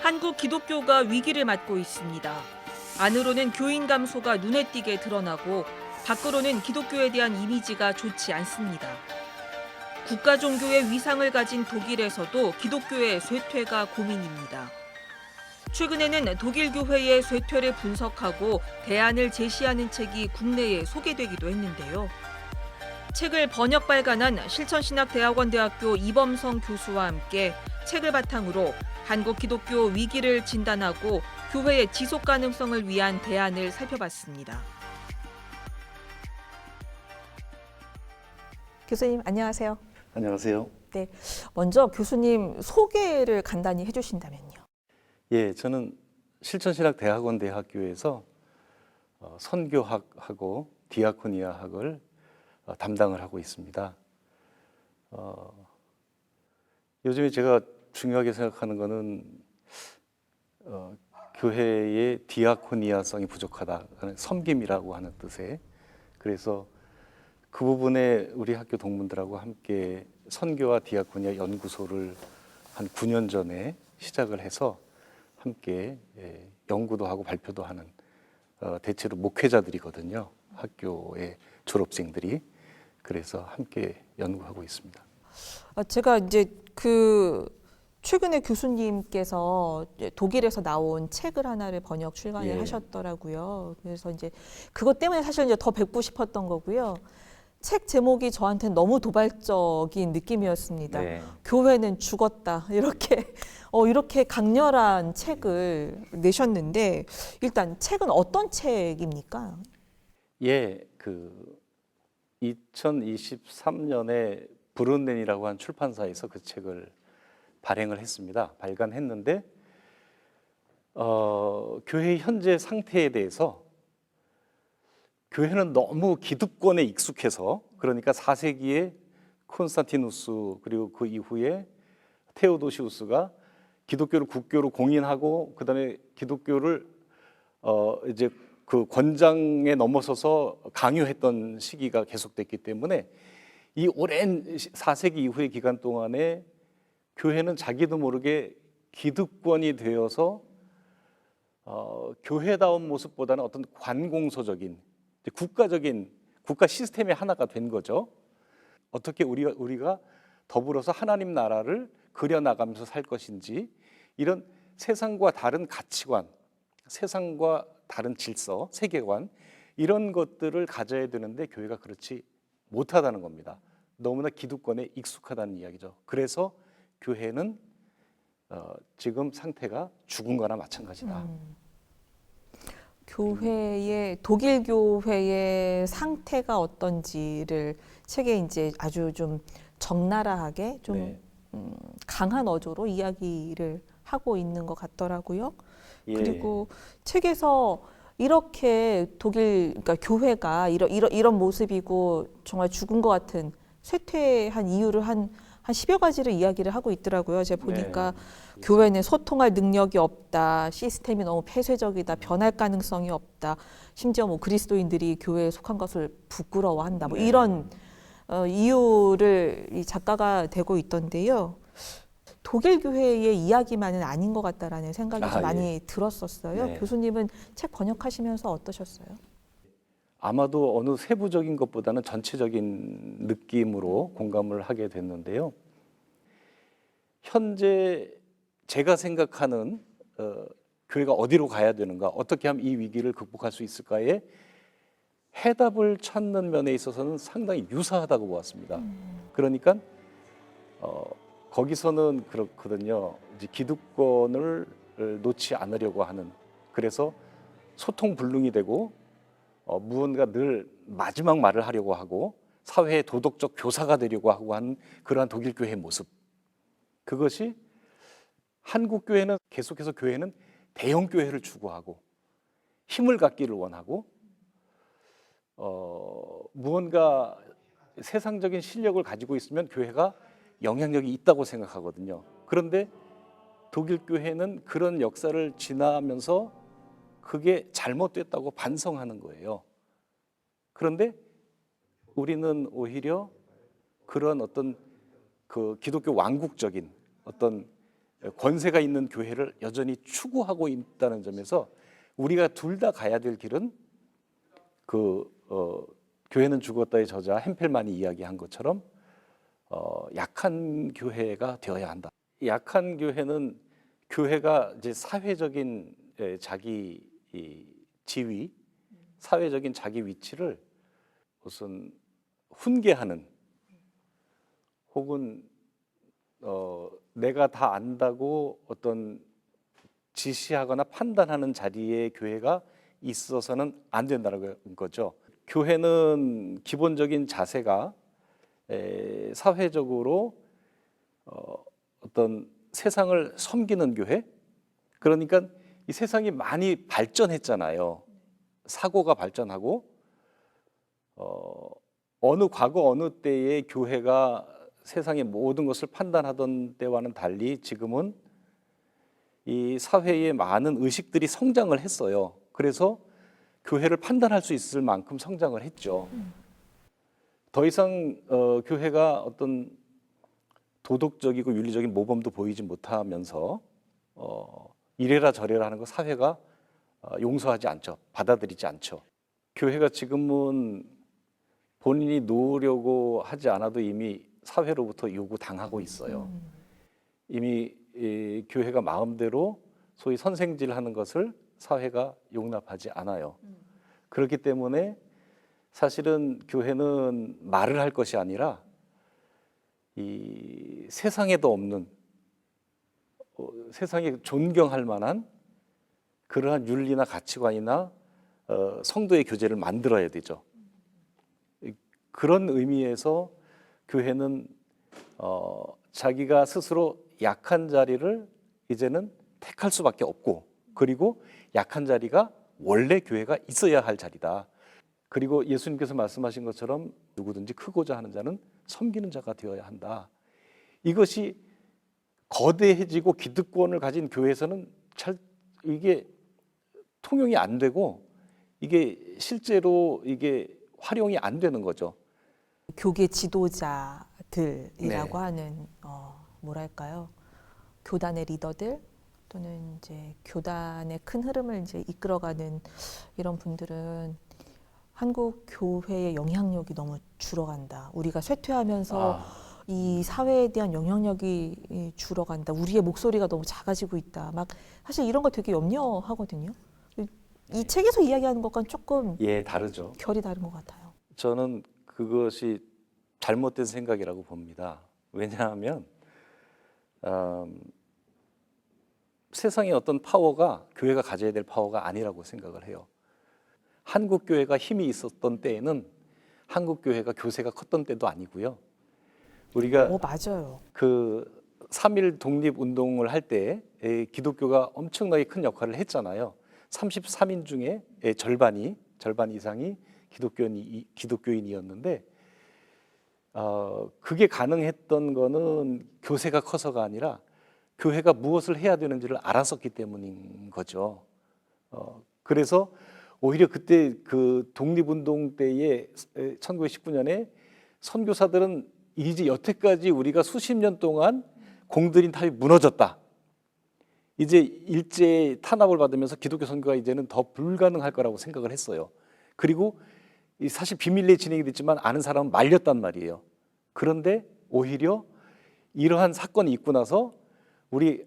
한국 기독교가 위기를 맞고 있습니다. 안으로는 교인 감소가 눈에 띄게 드러나고 밖으로는 기독교에 대한 이미지가 좋지 않습니다. 국가 종교의 위상을 가진 독일에서도 기독교의 쇠퇴가 고민입니다. 최근에는 독일 교회의 쇠퇴를 분석하고 대안을 제시하는 책이 국내에 소개되기도 했는데요. 책을 번역 발간한 실천신학대학원대학교 이범성 교수와 함께 책을 바탕으로 한국 기독교 위기를 진단하고 교회의 지속 가능성을 위한 대안을 살펴봤습니다. 교수님 안녕하세요. 안녕하세요. 네, 먼저 교수님 소개를 간단히 해주신다면요. 예, 저는 실천신학대학원대학교에서 선교학하고 디아코니아학을 담당을 하고 있습니다. 요즘에 제가 중요하게 생각하는 것은 교회의 디아코니아성이 부족하다, 섬김이라고 하는 뜻에, 그래서 그 부분에 우리 학교 동문들하고 함께 선교와 디아코니아 연구소를 한 9년 전에 시작을 해서 함께 연구도 하고 발표도 하는 대체로 목회자들이거든요. 학교의 졸업생들이. 그래서 함께 연구하고 있습니다. 제가 이제 최근에 교수님께서 독일에서 나온 책을 하나를 번역 출간을 하셨더라고요. 그래서 이제 그것 때문에 사실 이제 더 뵙고 싶었던 거고요. 책 제목이 저한테는 너무 도발적인 느낌이었습니다. 네. 교회는 죽었다. 이렇게 강렬한 책을 내셨는데 일단 책은 어떤 책입니까? 예, 2023년에 브룬넨이라고 한 출판사에서 그 책을 발행을 했습니다. 발간했는데 교회의 현재 상태에 대해서 교회는 너무 기득권에 익숙해서, 그러니까 4세기에 콘스탄티누스 그리고 그 이후에 테오도시우스가 기독교를 국교로 공인하고 그다음에 기독교를 이제 그 권장에 넘어서서 강요했던 시기가 계속됐기 때문에 이 오랜 4세기 이후의 기간 동안에 교회는 자기도 모르게 기득권이 되어서 교회다운 모습보다는 어떤 관공서적인 국가적인 국가 시스템의 하나가 된 거죠. 어떻게 우리가 더불어서 하나님 나라를 그려나가면서 살 것인지, 이런 세상과 다른 가치관, 세상과 다른 질서, 세계관, 이런 것들을 가져야 되는데 교회가 그렇지 못하다는 겁니다. 너무나 기득권에 익숙하다는 이야기죠. 그래서 교회는 지금 상태가 죽은 거나 마찬가지다. 독일 교회의 상태가 어떤지를 책에 이제 아주 좀 적나라하게 좀 네. 강한 어조로 이야기를 하고 있는 것 같더라고요. 예. 그리고 책에서 이렇게 그러니까 교회가 이런 모습이고 정말 죽은 것 같은 쇠퇴한 이유를 한 10여 가지를 이야기를 하고 있더라고요. 제가 보니까 교회는 소통할 능력이 없다, 시스템이 너무 폐쇄적이다, 변할 가능성이 없다, 심지어 뭐 그리스도인들이 교회에 속한 것을 부끄러워한다, 뭐 이런 이유를 이 작가가 대고 있던데요. 독일 교회의 이야기만은 아닌 것 같다라는 생각이 좀 많이 들었었어요. 네. 교수님은 책 번역하시면서 어떠셨어요? 아마도 어느 세부적인 것보다는 전체적인 느낌으로 공감을 하게 됐는데요. 현재 제가 생각하는 교회가 어디로 가야 되는가, 어떻게 하면 이 위기를 극복할 수 있을까에 해답을 찾는 면에 있어서는 상당히 유사하다고 보았습니다. 그러니까 거기서는 그렇거든요. 이제 기득권을 놓지 않으려고 하는, 그래서 소통불능이 되고 무언가 늘 마지막 말을 하려고 하고 사회의 도덕적 교사가 되려고 하고 하는 그러한 독일 교회의 모습, 그것이 한국 교회는 계속해서 교회는 대형 교회를 추구하고 힘을 갖기를 원하고 무언가 세상적인 실력을 가지고 있으면 교회가 영향력이 있다고 생각하거든요. 그런데 독일 교회는 그런 역사를 지나면서 그게 잘못됐다고 반성하는 거예요. 그런데 우리는 오히려 그런 어떤 그 기독교 왕국적인 어떤 권세가 있는 교회를 여전히 추구하고 있다는 점에서 우리가 둘 다 가야 될 길은 교회는 죽었다의 저자 햄펠만이 이야기한 것처럼 약한 교회가 되어야 한다. 약한 교회는 교회가 이제 사회적인 자기 지위, 사회적인 자기 위치를 무슨 훈계하는 혹은 내가 다 안다고 어떤 지시하거나 판단하는 자리에 교회가 있어서는 안 된다는 거죠. 교회는 기본적인 자세가 사회적으로 어떤 세상을 섬기는 교회. 그러니까 이 세상이 많이 발전했잖아요. 사고가 발전하고 어느 과거 어느 때의 교회가 세상의 모든 것을 판단하던 때와는 달리 지금은 이 사회의 많은 의식들이 성장을 했어요. 그래서 교회를 판단할 수 있을 만큼 성장을 했죠. 더 이상 교회가 어떤 도덕적이고 윤리적인 모범도 보이지 못하면서 이래라 저래라 하는 거 사회가 용서하지 않죠. 받아들이지 않죠. 교회가 지금은 본인이 놓으려고 하지 않아도 이미 사회로부터 요구당하고 있어요. 이미 교회가 마음대로 소위 선생질하는 것을 사회가 용납하지 않아요. 그렇기 때문에 사실은 교회는 말을 할 것이 아니라 이 세상에도 없는 세상에 존경할 만한 그러한 윤리나 가치관이나 성도의 교제를 만들어야 되죠. 그런 의미에서 교회는 자기가 스스로 약한 자리를 이제는 택할 수밖에 없고, 그리고 약한 자리가 원래 교회가 있어야 할 자리다. 그리고 예수님께서 말씀하신 것처럼 누구든지 크고자 하는 자는 섬기는 자가 되어야 한다. 이것이 거대해지고 기득권을 가진 교회에서는 잘 이게 통용이 안 되고 이게 실제로 이게 활용이 안 되는 거죠. 교계 지도자들이라고 네. 하는 뭐랄까요? 교단의 리더들 또는 이제 교단의 큰 흐름을 이제 이끌어가는 이런 분들은 한국 교회의 영향력이 너무 줄어간다. 우리가 쇠퇴하면서 이 사회에 대한 영향력이 줄어간다. 우리의 목소리가 너무 작아지고 있다. 막 사실 이런 거 되게 염려하거든요. 이 책에서 이야기하는 것과는 조금 다르죠. 결이 다른 것 같아요. 저는 그것이 잘못된 생각이라고 봅니다. 왜냐하면 세상에 어떤 파워가 교회가 가져야 될 파워가 아니라고 생각을 해요. 한국 교회가 힘이 있었던 때에는 한국 교회가 교세가 컸던 때도 아니고요. 우리가 맞아요. 그 3.1 독립 운동을 할 때 기독교가 엄청나게 큰 역할을 했잖아요. 33인 중에 절반 이상이 기독교인이었는데 그게 가능했던 거는 교세가 커서가 아니라 교회가 무엇을 해야 되는지를 알았었기 때문인 거죠. 그래서 오히려 그때 그 독립운동 때에 1919년에 선교사들은 이제 여태까지 우리가 수십 년 동안 공들인 탑이 무너졌다. 이제 일제 탄압을 받으면서 기독교 선교가 이제는 더 불가능할 거라고 생각을 했어요. 그리고 사실 비밀리에 진행이 됐지만 아는 사람은 말렸단 말이에요. 그런데 오히려 이러한 사건이 있고 나서 우리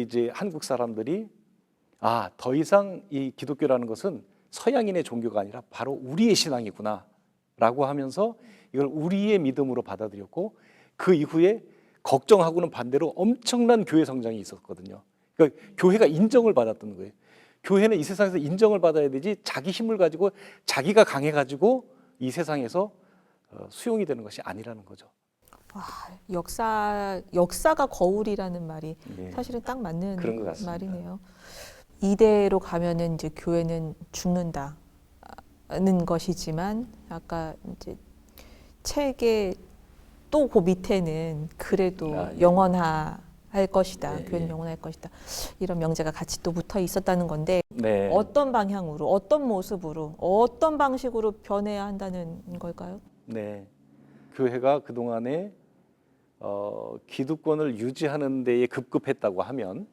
이제 한국 사람들이 더 이상 이 기독교라는 것은 서양인의 종교가 아니라 바로 우리의 신앙이구나라고 하면서 이걸 우리의 믿음으로 받아들였고, 그 이후에 걱정하고는 반대로 엄청난 교회 성장이 있었거든요. 그러니까 교회가 인정을 받았던 거예요. 교회는 이 세상에서 인정을 받아야 되지 자기 힘을 가지고 자기가 강해가지고 이 세상에서 수용이 되는 것이 아니라는 거죠. 역사가 거울이라는 말이 네. 사실은 딱 맞는 그런 것 같습니다. 말이네요. 이대로 가면은 이제 교회는 죽는다는 것이지만 아까 이제 책의 또 그 밑에는 그래도 영원할 것이다. 교회는 영원할 것이다. 이런 명제가 같이 또 붙어 있었다는 건데 네. 어떤 방향으로, 어떤 모습으로, 어떤 방식으로 변해야 한다는 걸까요? 네. 교회가 그동안에 기득권을 유지하는 데에 급급했다고 하면,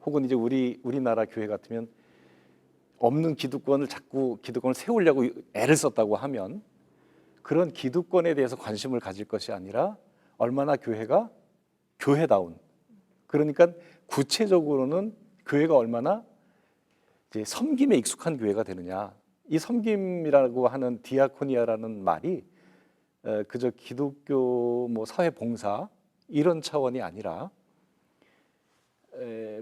혹은 이제 우리나라 교회 같으면 없는 기득권을 자꾸 기득권을 세우려고 애를 썼다고 하면, 그런 기득권에 대해서 관심을 가질 것이 아니라 얼마나 교회가 교회다운, 그러니까 구체적으로는 교회가 얼마나 이제 섬김에 익숙한 교회가 되느냐. 이 섬김이라고 하는 디아코니아라는 말이 그저 기독교 뭐 사회 봉사 이런 차원이 아니라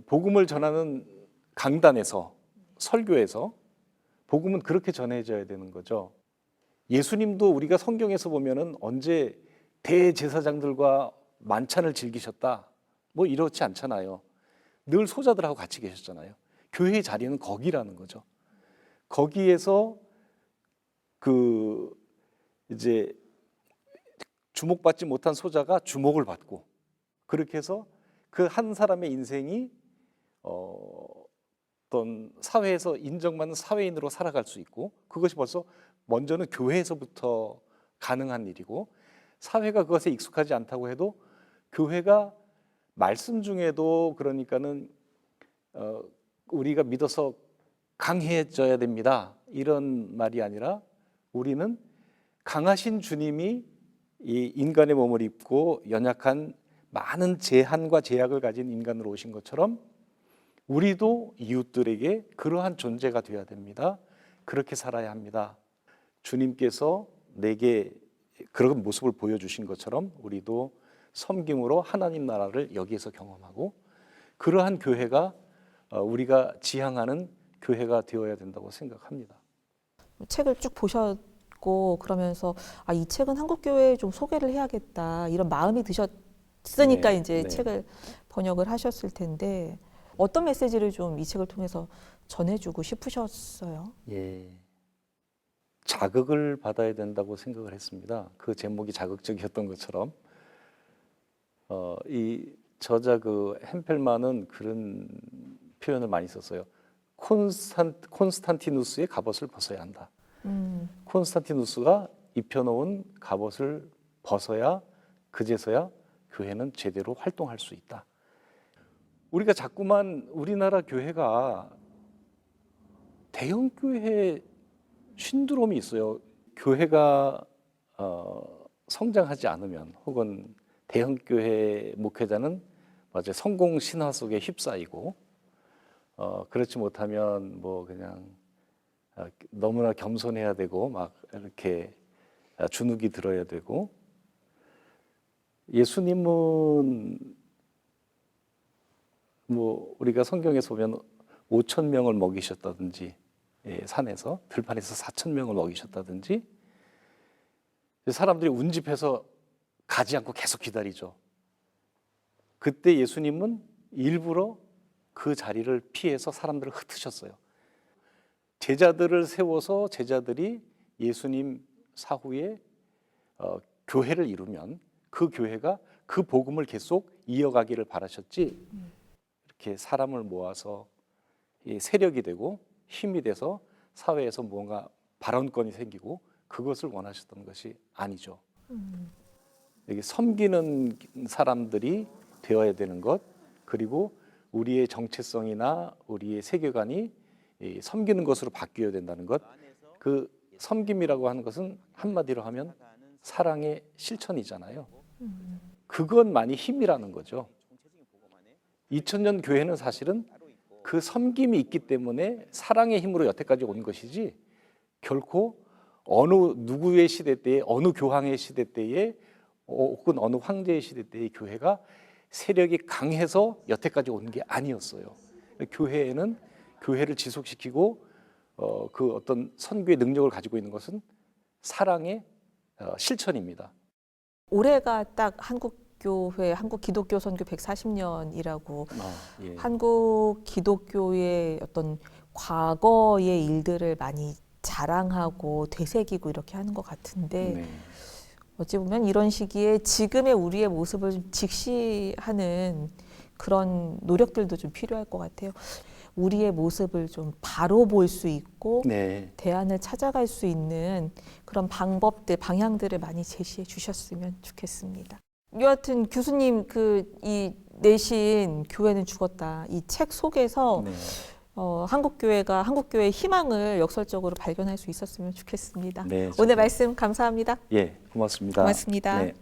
복음을 전하는 강단에서, 설교에서 복음은 그렇게 전해져야 되는 거죠. 예수님도 우리가 성경에서 보면은 언제 대제사장들과 만찬을 즐기셨다 뭐 이렇지 않잖아요. 늘 소자들하고 같이 계셨잖아요. 교회의 자리는 거기라는 거죠. 거기에서 이제 주목받지 못한 소자가 주목을 받고, 그렇게 해서 그 한 사람의 인생이 어떤 사회에서 인정받는 사회인으로 살아갈 수 있고, 그것이 벌써 먼저는 교회에서부터 가능한 일이고, 사회가 그것에 익숙하지 않다고 해도 교회가 말씀 중에도 그러니까는 우리가 믿어서 강해져야 됩니다 이런 말이 아니라, 우리는 강하신 주님이 이 인간의 몸을 입고 연약한 많은 제한과 제약을 가진 인간으로 오신 것처럼 우리도 이웃들에게 그러한 존재가 되어야 됩니다. 그렇게 살아야 합니다. 주님께서 내게 그런 모습을 보여주신 것처럼 우리도 섬김으로 하나님 나라를 여기에서 경험하고, 그러한 교회가 우리가 지향하는 교회가 되어야 된다고 생각합니다. 책을 쭉 보셨고 그러면서 이 책은 한국교회에 좀 소개를 해야겠다 이런 마음이 드셨으니까 네, 이제 네. 책을 번역을 하셨을 텐데, 어떤 메시지를 좀 이 책을 통해서 전해주고 싶으셨어요? 예, 자극을 받아야 된다고 생각을 했습니다. 그 제목이 자극적이었던 것처럼 이 저자 햄펠만은 그런 표현을 많이 썼어요. 콘스탄티누스의 갑옷을 벗어야 한다. 콘스탄티누스가 입혀놓은 갑옷을 벗어야, 그제서야 교회는 제대로 활동할 수 있다. 우리가 자꾸만 우리나라 교회가 대형 교회 신드롬이 있어요. 교회가 성장하지 않으면, 혹은 대형 교회 목회자는 맞아요, 성공 신화 속에 휩싸이고, 그렇지 못하면 뭐 그냥 너무나 겸손해야 되고 막 이렇게 주눅이 들어야 되고, 예수님은 뭐 우리가 성경에서 보면 5,000명을 먹이셨다든지, 산에서 들판에서 4,000명을 먹이셨다든지, 사람들이 운집해서 가지 않고 계속 기다리죠. 그때 예수님은 일부러 그 자리를 피해서 사람들을 흩으셨어요. 제자들을 세워서 제자들이 예수님 사후에 교회를 이루면 그 교회가 그 복음을 계속 이어가기를 바라셨지, 이렇게 사람을 모아서 세력이 되고 힘이 돼서 사회에서 뭔가 발언권이 생기고 그것을 원하셨던 것이 아니죠. 여기 섬기는 사람들이 되어야 되는 것, 그리고 우리의 정체성이나 우리의 세계관이 섬기는 것으로 바뀌어야 된다는 것. 그 섬김이라고 하는 것은 한마디로 하면 사랑의 실천이잖아요. 그것만이 힘이라는 거죠. 2000년 교회는 사실은 그 섬김이 있기 때문에 사랑의 힘으로 여태까지 온 것이지, 결코 어느 누구의 시대 때에, 어느 교황의 시대 때에, 혹은 어느 황제의 시대 때의 교회가 세력이 강해서 여태까지 온 게 아니었어요. 교회에는 교회를 지속시키고 그 어떤 선교의 능력을 가지고 있는 것은 사랑의 실천입니다. 올해가 딱 한국교회, 한국 기독교 선교 140년이라고 예. 한국 기독교의 어떤 과거의 일들을 많이 자랑하고 되새기고 이렇게 하는 것 같은데, 네. 어찌 보면 이런 시기에 지금의 우리의 모습을 좀 직시하는 그런 노력들도 좀 필요할 것 같아요. 우리의 모습을 좀 바로 볼 수 있고 네. 대안을 찾아갈 수 있는 그런 방법들, 방향들을 많이 제시해 주셨으면 좋겠습니다. 여하튼 교수님 이 내신 교회는 죽었다 이 책 속에서 네. 한국교회의 희망을 역설적으로 발견할 수 있었으면 좋겠습니다. 네, 오늘 저도- 말씀 감사합니다. 예, 고맙습니다. 고맙습니다. 네.